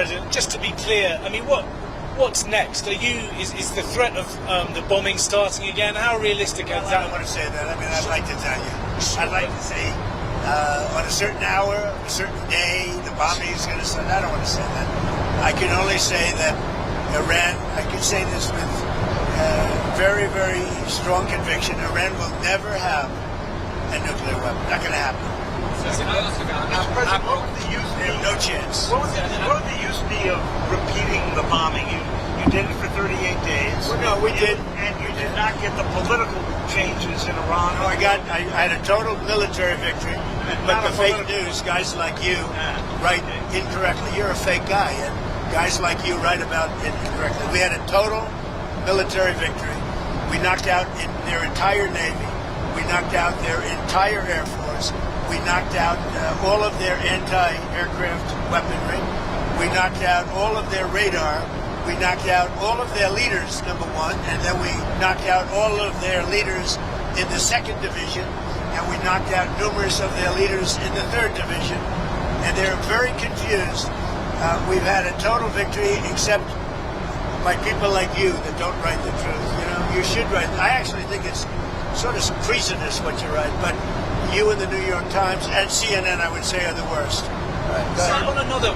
President, just to be clear, I mean, what's next? Is the threat of the bombing starting again? How realistic is that? I don't want to say that. I mean, I'd like to tell you. I'd like to say on a certain hour, a certain day, the bombing is going to start. I don't want to say that. I can only say that Iran, I can say this with very, very strong conviction, Iran will never have a nuclear weapon. Not going to happen. They have no chance. What would the use be of repeating the bombing? You did it for 38 days. Well, no, we did. And you did not get the political changes in Iran. No, I had a total military victory. But the fake news, guys like you write incorrectly. You're a fake guy, and guys like you write about it incorrectly. We had a total military victory. We knocked out their entire Navy. We knocked out their entire Air Force. We knocked out all of their anti-aircraft weaponry. We knocked out all of their radar. We knocked out all of their leaders, number one, and then we knocked out all of their leaders in the 2nd Division, and we knocked out numerous of their leaders in the 3rd Division, and they're very confused. We've had a total victory, except by people like you that don't write the truth. You know, you should write. I actually think it's sort of treasonous what you write, but you and the New York Times and CNN, I would say, are the worst. Right. On another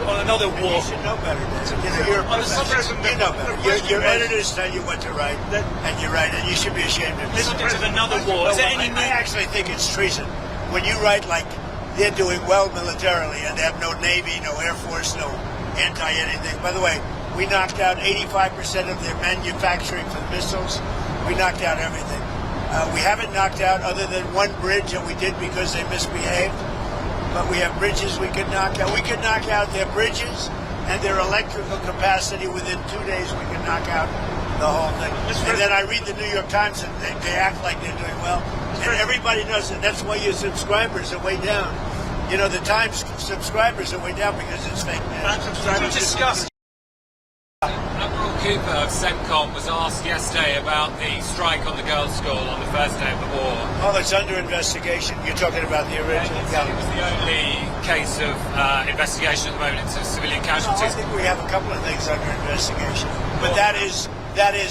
war. You should know better, Dan. You know, you're a professional. You know better. Your editors tell you what to write, and you write it. You should be ashamed of yourself. Subject of another war. Is there any? I actually think it's treason when you write like they're doing well militarily and they have no Navy, no Air Force, no anti-anything. By the way, we knocked out 85% of their manufacturing for the missiles. We knocked out everything. We haven't knocked out other than one bridge that we did because they misbehaved. But we have bridges we could knock out. We could knock out their bridges and their electrical capacity within 2 days. We could knock out the whole thing. And then I read the New York Times and they act like they're doing well. And everybody knows that. That's why your subscribers are way down. You know, the Times subscribers are way down because it's fake news. Discuss. Admiral Cooper of CENTCOM was asked yesterday about the strike on the girls' school on the first day of the war. Oh, it's under investigation. You're talking about the original? Yeah, it was the only case of investigation at the moment into civilian casualties. I think we have a couple of things under investigation, but that is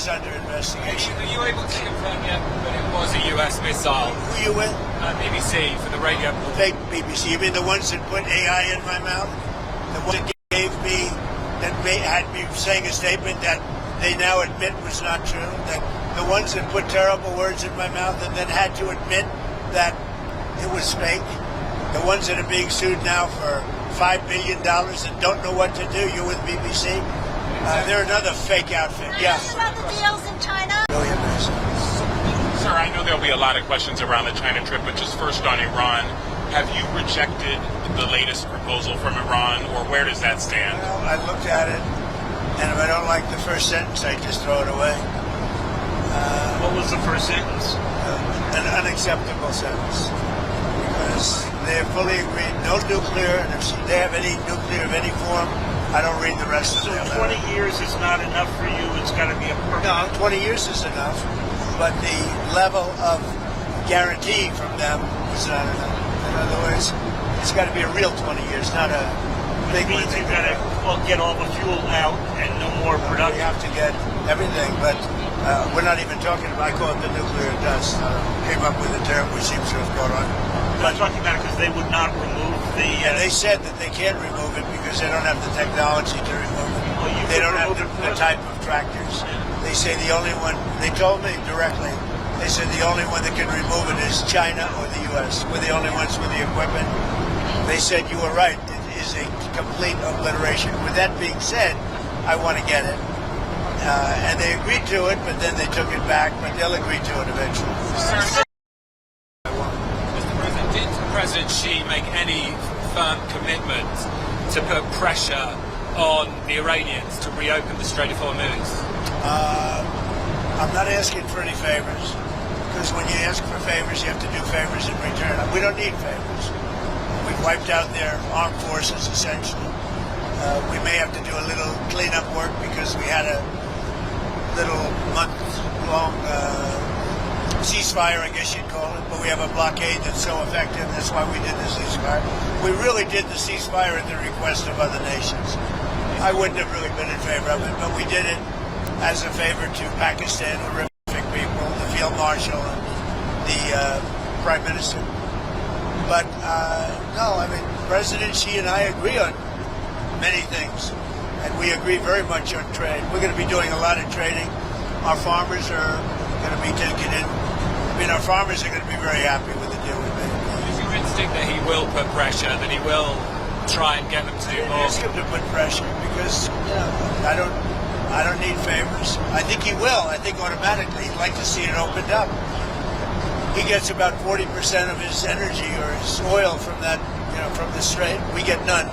under investigation. Are you able to confirm yet that it was a US missile? Who you with? BBC for the radio. Fake BBC. You mean the ones that put AI in my mouth? The ones that gave me, that had me saying a statement that they now admit was not true? That the ones that put terrible words in my mouth and then had to admit that it was fake? The ones that are being sued now for $5 billion and don't know what to do? You're with BBC? They're another fake outfit. Yeah. About the deals in China? Sir, I know there'll be a lot of questions around the China trip, but just first on Iran, have you rejected the latest proposal from Iran, or where does that stand? Well, I looked at it, and if I don't like the first sentence, I just throw it away. What was the first sentence? An unacceptable sentence. Because they're fully agreed, no nuclear, and if they have any nuclear of any form, I don't read the rest of it. So 20 years is not enough for you, it's got to be a permanent... No, 20 years is enough, but the level of guarantee from them is not enough. In other words, it's got to be a real 20 years, not a big one. You've got to get all the fuel out and no more production. We have to get everything, but we're not even talking about, I call it the nuclear dust. Came up with a term which seems to have caught on. I'm talking about it because they would not remove the... And they said that they can't remove it because they don't have the technology to remove it. Well, they don't have the type of tractors. They say the only one, they told me directly, they said the only one that can remove it is China or the U.S. We're the only ones with the equipment. They said you were right. It is a complete obliteration. With that being said, I want to get it. And they agreed to it, but then they took it back, but they'll agree to it eventually. Mr. President, did President Xi make any firm commitment to put pressure on the Iranians to reopen the Strait of Hormuz? I'm not asking for any favors, because when you ask for favors, you have to do favors in return. We don't need favors. We've wiped out their armed forces, essentially. We may have to do a little cleanup work because we had a little month-long ceasefire, I guess you'd call it, but we have a blockade that's so effective. That's why we did the ceasefire. We really did the ceasefire at the request of other nations. I wouldn't have really been in favor of it, but we did it as a favor to Pakistan, horrific people, the field marshal, and the prime minister. But no, I mean, President Xi and I agree on many things, and we agree very much on trade. We're going to be doing a lot of trading. Our farmers are going to be taking in. I mean, our farmers are going to be very happy with the deal we made. Is your instinct that he will put pressure, that he will try and get them to do more? Ask him to put pressure because I don't need favors. I think he will. I think automatically he'd like to see it opened up. He gets about 40% of his energy or his oil from that, from the strait. We get none.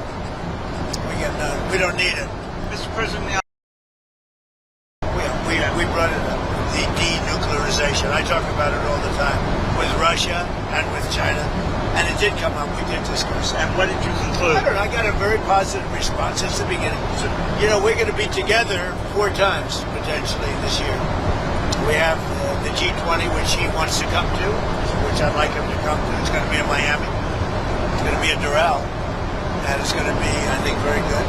We don't need it. Mr. President, We brought it up. The denuclearization. I talk about it all the time with Russia and with China, and it did come up. We did discuss it. and what did you conclude? I don't know. I got a very positive response since the beginning. We're going to be together 4 times potentially this year. We have the G20, which he wants to come to, which I'd like him to come to. It's going to be in Miami. It's going to be in Doral. And it's going to be, I think, very good.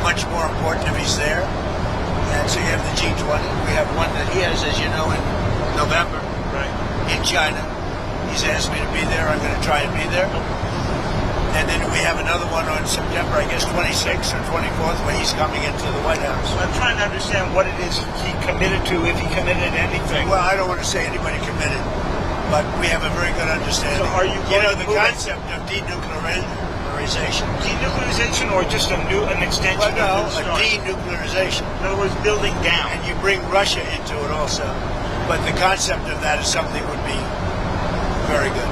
Much more important if he's there. And so you have the G20. We have one that he has, as you know, in November in China. He's asked me to be there. I'm going to try and be there. And then we have another one on September, I guess, 26th or 24th, when he's coming into the White House. I'm trying to understand what it is he committed to, if he committed anything. Well, I don't want to say anybody committed, but we have a very good understanding. So are you going to the move it? concept of denuclearization? Denuclearization or just an extension Well, of no, the a start? denuclearization. In other words, building down. And you bring Russia into it also. But the concept of that is something would be very good.